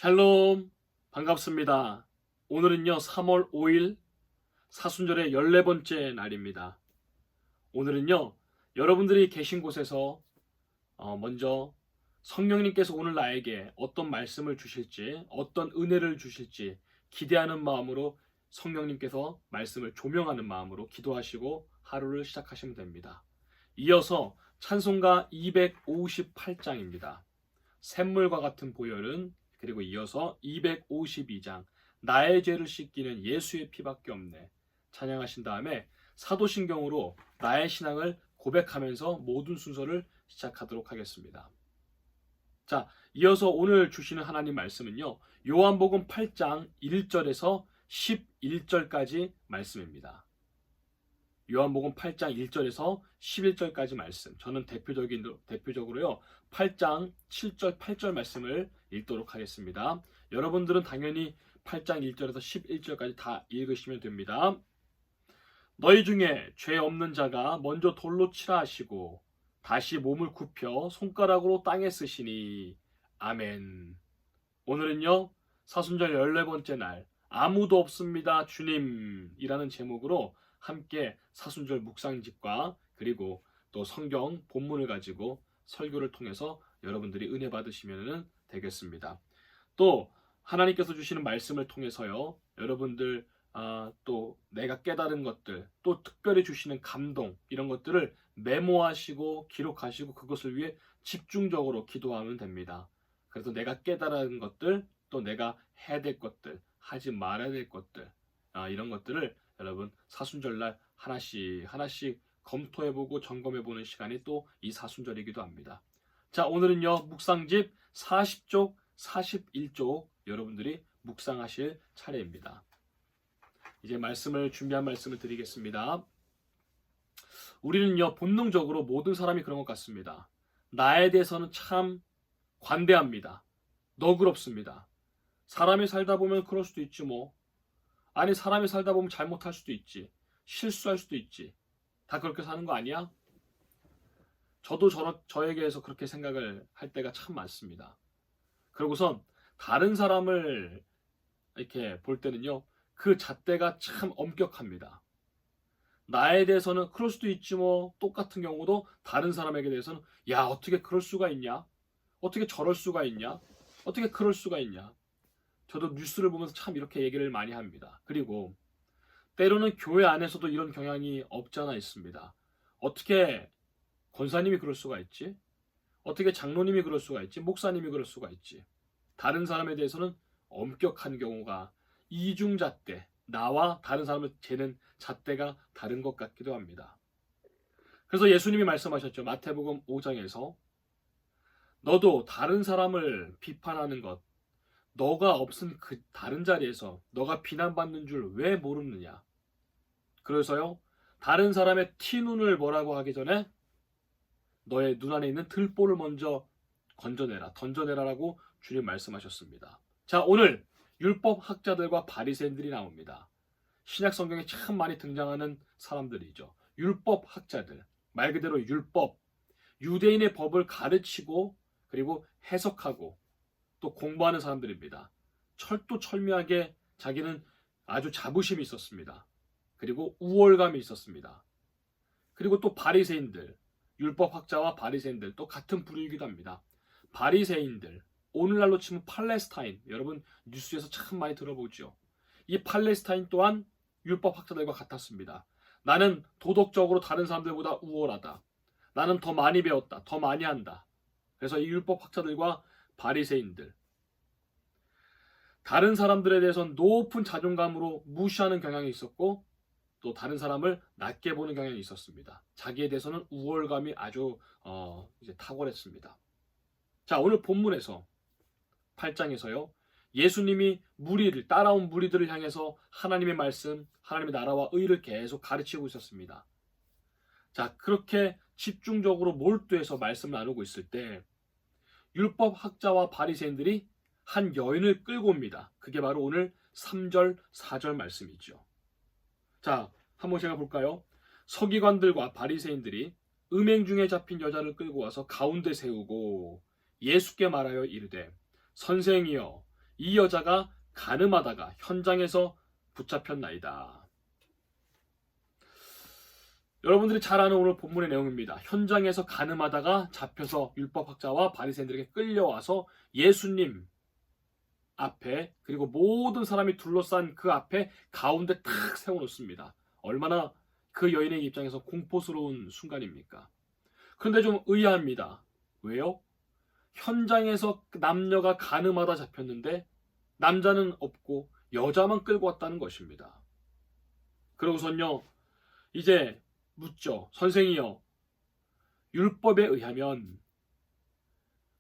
샬롬, 반갑습니다. 오늘은요 3월 5일 사순절의 14번째 날입니다. 오늘은요 여러분들이 계신 곳에서 먼저 성령님께서 오늘 나에게 어떤 말씀을 주실지, 어떤 은혜를 주실지 기대하는 마음으로 성령님께서 말씀을 조명하는 마음으로 기도하시고 하루를 시작하시면 됩니다. 이어서 찬송가 258장입니다. 샘물과 같은 보혈은, 그리고 이어서 252장 나의 죄를 씻기는 예수의 피밖에 없네 찬양하신 다음에 사도신경으로 나의 신앙을 고백하면서 모든 순서를 시작하도록 하겠습니다. 자, 이어서 오늘 주시는 하나님 말씀은요, 요한복음 8장 1절에서 11절까지 말씀입니다. 요한복음 8장 1절에서 11절까지 말씀. 저는 대표적으로요 8장 7절 8절 말씀을 읽도록 하겠습니다. 여러분들은 당연히 8장 1절에서 11절까지 다 읽으시면 됩니다. 너희 중에 죄 없는 자가 먼저 돌로 치라 하시고 다시 몸을 굽혀 손가락으로 땅에 쓰시니 아멘. 오늘은요 사순절 14번째 날 아무도 없습니다 주님이라는 제목으로 함께 사순절 묵상집과 그리고 또 성경 본문을 가지고 설교를 통해서 여러분들이 은혜 받으시면 되겠습니다. 또 하나님께서 주시는 말씀을 통해서요 여러분들 또 내가 깨달은 것들, 또 특별히 주시는 감동, 이런 것들을 메모하시고 기록하시고 그것을 위해 집중적으로 기도하면 됩니다. 그래서 내가 깨달은 것들, 또 내가 해야 될 것들, 하지 말아야 될 것들, 이런 것들을 여러분 사순절날 하나씩 검토해보고 점검해보는 시간이 또 이 사순절이기도 합니다. 자, 오늘은요 묵상집 40쪽 41쪽 여러분들이 묵상하실 차례입니다. 이제 준비한 말씀을 드리겠습니다. 우리는요 본능적으로 모든 사람이 그런 것 같습니다. 나에 대해서는 참 관대합니다. 너그럽습니다. 사람이 살다 보면 그럴 수도 있지 뭐. 아니 사람이 살다 보면 잘못할 수도 있지. 실수할 수도 있지. 다 그렇게 사는 거 아니야? 저도 저에게서 그렇게 생각을 할 때가 참 많습니다. 그러고선 다른 사람을 이렇게 볼 때는요. 그 잣대가 참 엄격합니다. 나에 대해서는 그럴 수도 있지 뭐. 똑같은 경우도 다른 사람에게 대해서는 야 어떻게 그럴 수가 있냐? 어떻게 저럴 수가 있냐? 어떻게 그럴 수가 있냐? 저도 뉴스를 보면서 참 이렇게 얘기를 많이 합니다. 그리고 때로는 교회 안에서도 이런 경향이 없지 않아 있습니다. 어떻게 권사님이 그럴 수가 있지? 어떻게 장로님이 그럴 수가 있지? 목사님이 그럴 수가 있지? 다른 사람에 대해서는 엄격한 경우가 이중잣대, 나와 다른 사람을 재는 잣대가 다른 것 같기도 합니다. 그래서 예수님이 말씀하셨죠. 마태복음 5장에서 너도 다른 사람을 비판하는 것, 너가 없은 그 다른 자리에서 너가 비난받는 줄 왜 모르느냐. 그래서요 다른 사람의 티눈을 뭐라고 하기 전에 너의 눈 안에 있는 들보를 먼저 던져내라라고 주님 말씀하셨습니다. 자, 오늘 율법 학자들과 바리새인들이 나옵니다. 신약 성경에 참 많이 등장하는 사람들이죠. 율법 학자들, 말 그대로 율법, 유대인의 법을 가르치고 그리고 해석하고 또 공부하는 사람들입니다. 철두철미하게 자기는 아주 자부심이 있었습니다. 그리고 우월감이 있었습니다. 그리고 또 바리새인들, 율법학자와 바리새인들 또 같은 부류이기도 합니다. 바리새인들, 오늘날로 치면 팔레스타인, 여러분 뉴스에서 참 많이 들어보죠. 이 팔레스타인 또한 율법학자들과 같았습니다. 나는 도덕적으로 다른 사람들보다 우월하다. 나는 더 많이 배웠다. 더 많이 한다. 그래서 이 율법학자들과 바리새인들, 다른 사람들에 대해서는 높은 자존감으로 무시하는 경향이 있었고 또 다른 사람을 낮게 보는 경향이 있었습니다. 자기에 대해서는 우월감이 아주 이제 탁월했습니다. 자, 오늘 본문에서 8장에서요. 예수님이 따라온 무리들을 향해서 하나님의 말씀, 하나님의 나라와 의를 계속 가르치고 있었습니다. 자, 그렇게 집중적으로 몰두해서 말씀을 나누고 있을 때 율법 학자와 바리새인들이 한 여인을 끌고 옵니다. 그게 바로 오늘 3절, 4절 말씀이죠. 자, 한번 제가 볼까요? 서기관들과 바리새인들이 음행 중에 잡힌 여자를 끌고 와서 가운데 세우고 예수께 말하여 이르되 선생이여 이 여자가 간음하다가 현장에서 붙잡혔나이다. 여러분들이 잘 아는 오늘 본문의 내용입니다. 현장에서 간음하다가 잡혀서 율법학자와 바리새인들에게 끌려와서 예수님 앞에, 그리고 모든 사람이 둘러싼 그 앞에 가운데 탁 세워놓습니다. 얼마나 그 여인의 입장에서 공포스러운 순간입니까? 그런데 좀 의아합니다. 왜요? 현장에서 남녀가 간음하다 잡혔는데 남자는 없고 여자만 끌고 왔다는 것입니다. 그러고선요, 이제 묻죠. 선생이요, 율법에 의하면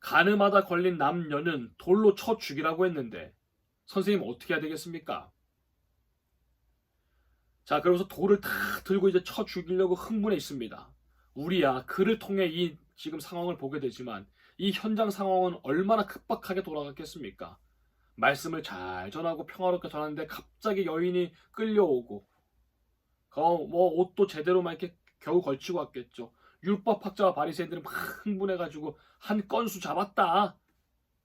간음하다 걸린 남녀는 돌로 쳐 죽이라고 했는데 선생님 어떻게 해야 되겠습니까? 자, 그러면서 돌을 다 들고 이제 쳐 죽이려고 흥분해 있습니다. 우리야 그를 통해 이 지금 상황을 보게 되지만 이 현장 상황은 얼마나 급박하게 돌아갔겠습니까? 말씀을 잘 전하고 평화롭게 전하는데 갑자기 여인이 끌려오고 뭐 옷도 제대로 막 이렇게 겨우 걸치고 왔겠죠. 율법학자와 바리새인들은 막 흥분해가지고 한 건수 잡았다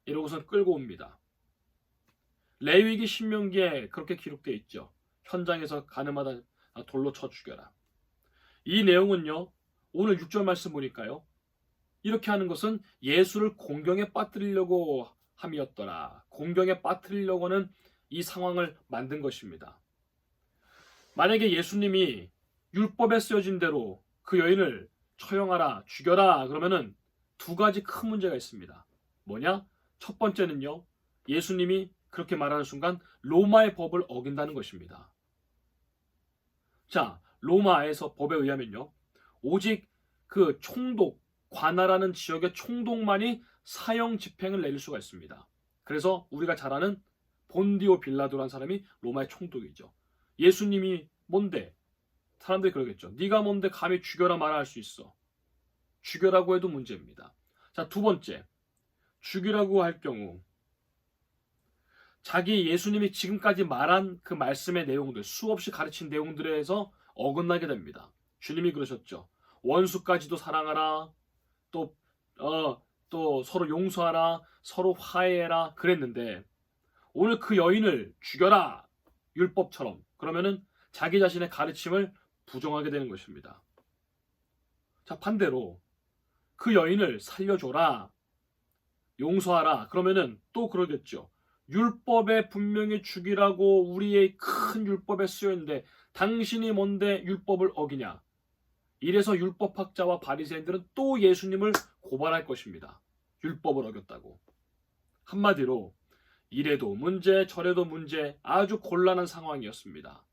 이러고선 끌고 옵니다. 레위기 신명기에 그렇게 기록되어 있죠. 현장에서 간음하다 돌로 쳐 죽여라. 이 내용은요, 오늘 6절 말씀 보니까요, 이렇게 하는 것은 예수를 공경에 빠뜨리려고 함이었더라. 공경에 빠뜨리려고는 이 상황을 만든 것입니다. 만약에 예수님이 율법에 쓰여진 대로 그 여인을 처형하라, 죽여라 그러면은 두 가지 큰 문제가 있습니다. 뭐냐? 첫 번째는요, 예수님이 그렇게 말하는 순간 로마의 법을 어긴다는 것입니다. 자, 로마에서 법에 의하면요, 오직 그 총독, 관할하는 지역의 총독만이 사형 집행을 내릴 수가 있습니다. 그래서 우리가 잘 아는 본디오 빌라도라는 사람이 로마의 총독이죠. 예수님이 뭔데? 사람들이 그러겠죠. 네가 뭔데 감히 죽여라 말할 수 있어. 죽여라고 해도 문제입니다. 자, 두 번째, 죽이라고 할 경우 자기 예수님이 지금까지 말한 그 말씀의 내용들, 수없이 가르친 내용들에서 어긋나게 됩니다. 주님이 그러셨죠. 원수까지도 사랑하라. 또 서로 용서하라. 서로 화해해라. 그랬는데 오늘 그 여인을 죽여라. 율법처럼. 그러면은 자기 자신의 가르침을 부정하게 되는 것입니다. 자, 반대로 그 여인을 살려줘라. 용서하라. 그러면은 또 그러겠죠. 율법에 분명히 죽이라고 우리의 큰 율법에 쓰여있는데 당신이 뭔데 율법을 어기냐. 이래서 율법학자와 바리새인들은 또 예수님을 고발할 것입니다. 율법을 어겼다고. 한마디로 이래도 문제 저래도 문제, 아주 곤란한 상황이었습니다.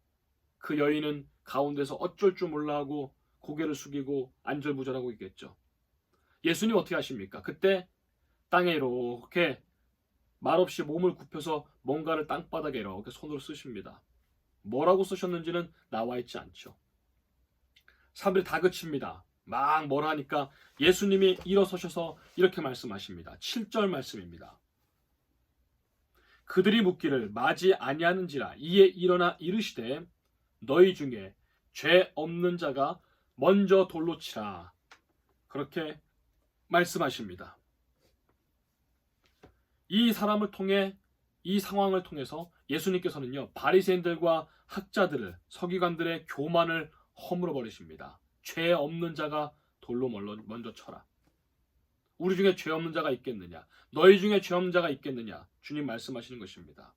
그 여인은 가운데서 어쩔 줄 몰라 하고 고개를 숙이고 안절부절하고 있겠죠. 예수님 어떻게 하십니까? 그때 땅에 이렇게 말없이 몸을 굽혀서 뭔가를 땅바닥에 이렇게 손으로 쓰십니다. 뭐라고 쓰셨는지는 나와 있지 않죠. 사람들이 다그칩니다. 막 뭐라 하니까 예수님이 일어서셔서 이렇게 말씀하십니다. 7절 말씀입니다. 그들이 묻기를 맞이 아니하는지라 이에 일어나 이르시되 너희 중에 죄 없는 자가 먼저 돌로 치라. 그렇게 말씀하십니다. 이 사람을 통해, 이 상황을 통해서 예수님께서는요, 바리새인들과 학자들을, 서기관들의 교만을 허물어 버리십니다. 죄 없는 자가 돌로 먼저 쳐라. 우리 중에 죄 없는 자가 있겠느냐? 너희 중에 죄 없는 자가 있겠느냐? 주님 말씀하시는 것입니다.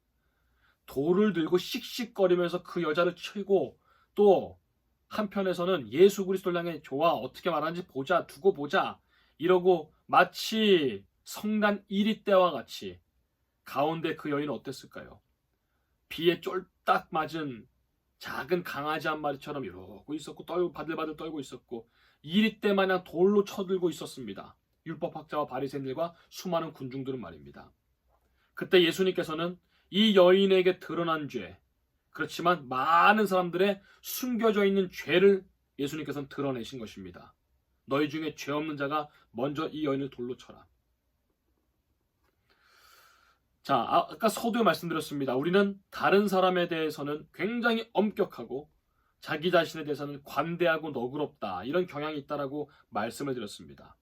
돌을 들고 씩씩거리면서 그 여자를 치고 또 한편에서는 예수 그리스도를 향해 좋아 어떻게 말하는지 보자, 두고 보자 이러고 마치 성난 1위 때와 같이 가운데 그 여인은 어땠을까요? 비에 쫄딱 맞은 작은 강아지 한 마리처럼 이러고 있었고 바들바들 떨고 있었고 1위 때 마냥 돌로 쳐들고 있었습니다. 율법학자와 바리새인들과 수많은 군중들은 말입니다. 그때 예수님께서는 이 여인에게 드러난 죄, 그렇지만 많은 사람들의 숨겨져 있는 죄를 예수님께서는 드러내신 것입니다. 너희 중에 죄 없는 자가 먼저 이 여인을 돌로 쳐라. 자, 아까 서두에 말씀드렸습니다. 우리는 다른 사람에 대해서는 굉장히 엄격하고 자기 자신에 대해서는 관대하고 너그럽다 이런 경향이 있다라고 말씀을 드렸습니다.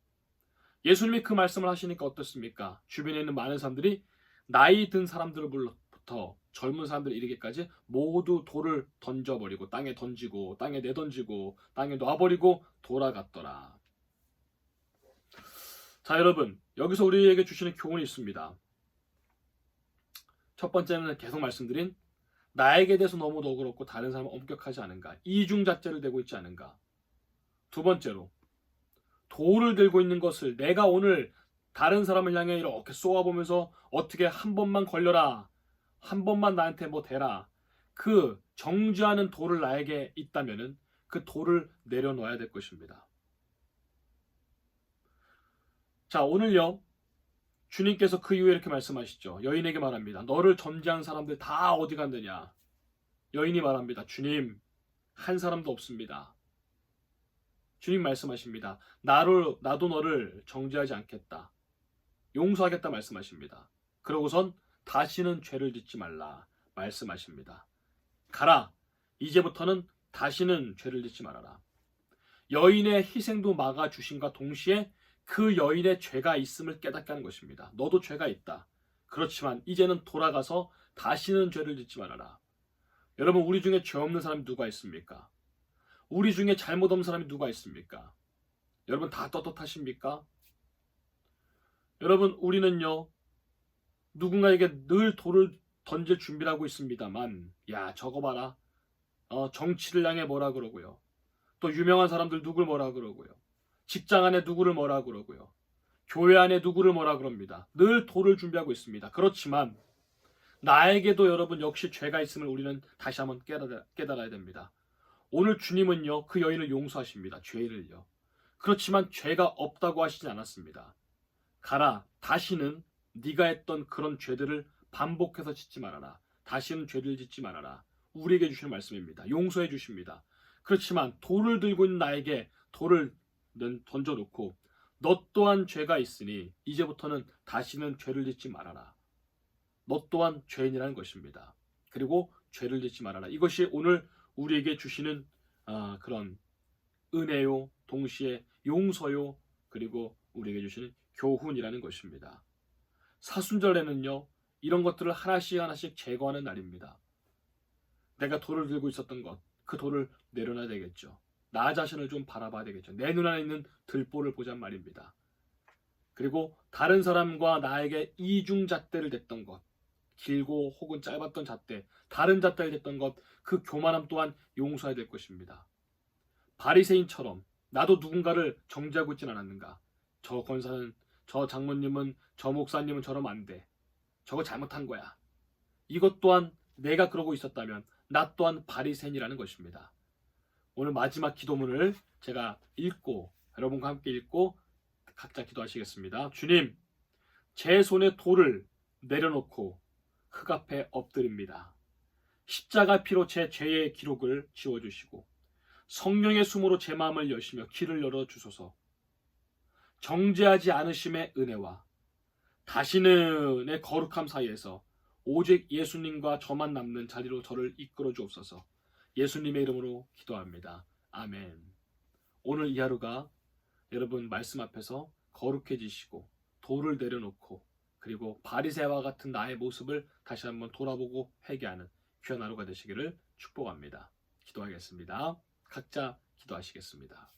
예수님이 그 말씀을 하시니까 어떻습니까? 주변에 있는 많은 사람들이 나이 든 사람들부터 젊은 사람들 이르기까지 모두 돌을 던져버리고 땅에 던지고 땅에 내던지고 땅에 놔버리고 돌아갔더라. 자, 여러분, 여기서 우리에게 주시는 교훈이 있습니다. 첫 번째는 계속 말씀드린 나에게 대해서 너무 너그럽고 다른 사람은 엄격하지 않은가, 이중잣대를 대고 있지 않은가. 두 번째로 돌을 들고 있는 것을 내가 오늘 다른 사람을 향해 이렇게 쏘아보면서 어떻게 한 번만 걸려라, 한 번만 나한테 뭐 대라, 그 정죄하는 돌을 나에게 있다면은 그 돌을 내려놓아야 될 것입니다. 자, 오늘요, 주님께서 그 이후에 이렇게 말씀하시죠. 여인에게 말합니다. 너를 점지한 사람들 다 어디 갔느냐? 여인이 말합니다. 주님, 한 사람도 없습니다. 주님 말씀하십니다. 나도 너를 정죄하지 않겠다. 용서하겠다 말씀하십니다. 그러고선 다시는 죄를 짓지 말라 말씀하십니다. 가라. 이제부터는 다시는 죄를 짓지 말아라. 여인의 희생도 막아주신과 동시에 그 여인의 죄가 있음을 깨닫게 하는 것입니다. 너도 죄가 있다. 그렇지만 이제는 돌아가서 다시는 죄를 짓지 말아라. 여러분, 우리 중에 죄 없는 사람이 누가 있습니까? 우리 중에 잘못 없는 사람이 누가 있습니까? 여러분, 다 떳떳하십니까? 여러분, 우리는요, 누군가에게 늘 돌을 던질 준비를 하고 있습니다만, 야, 저거 봐라. 정치를 향해 뭐라 그러고요. 또 유명한 사람들 누굴 뭐라 그러고요. 직장 안에 누구를 뭐라 그러고요. 교회 안에 누구를 뭐라 그럽니다. 늘 돌을 준비하고 있습니다. 그렇지만 나에게도 여러분 역시 죄가 있음을 우리는 다시 한번 깨달아야 됩니다. 오늘 주님은요, 그 여인을 용서하십니다. 죄를요. 그렇지만 죄가 없다고 하시지 않았습니다. 가라. 다시는 네가 했던 그런 죄들을 반복해서 짓지 말아라. 다시는 죄를 짓지 말아라. 우리에게 주시는 말씀입니다. 용서해 주십니다. 그렇지만 돌을 들고 있는 나에게 돌을 던져놓고 너 또한 죄가 있으니 이제부터는 다시는 죄를 짓지 말아라. 너 또한 죄인이라는 것입니다. 그리고 죄를 짓지 말아라. 이것이 오늘 우리에게 주시는 그런 은혜요, 동시에 용서요, 그리고 우리에게 주시는 교훈이라는 것입니다. 사순절에는요, 이런 것들을 하나씩 제거하는 날입니다. 내가 돌을 들고 있었던 것, 그 돌을 내려놔야 되겠죠. 나 자신을 좀 바라봐야 되겠죠. 내 눈 안에 있는 들보를 보잔 말입니다. 그리고 다른 사람과 나에게 이중잣대를 댔던 것, 길고 혹은 짧았던 잣대, 다른 잣대를 댔던 것, 그 교만함 또한 용서해야 될 것입니다. 바리새인처럼 나도 누군가를 정죄하고 있진 않았는가? 저 권사는, 저 장모님은, 저 목사님은 저러면 안 돼. 저거 잘못한 거야. 이것 또한 내가 그러고 있었다면 나 또한 바리새인이라는 것입니다. 오늘 마지막 기도문을 제가 읽고 여러분과 함께 읽고 각자 기도하시겠습니다. 주님, 제 손에 돌을 내려놓고 흙 앞에 엎드립니다. 십자가 피로 제 죄의 기록을 지워주시고 성령의 숨으로 제 마음을 여시며 길을 열어주소서. 정죄하지 않으심의 은혜와 다시는 내 거룩함 사이에서 오직 예수님과 저만 남는 자리로 저를 이끌어 주옵소서. 예수님의 이름으로 기도합니다. 아멘. 오늘 이 하루가 여러분 말씀 앞에서 거룩해지시고 돌을 내려놓고 그리고 바리새와 같은 나의 모습을 다시 한번 돌아보고 회개하는 귀한 하루가 되시기를 축복합니다. 기도하겠습니다. 각자 기도하시겠습니다.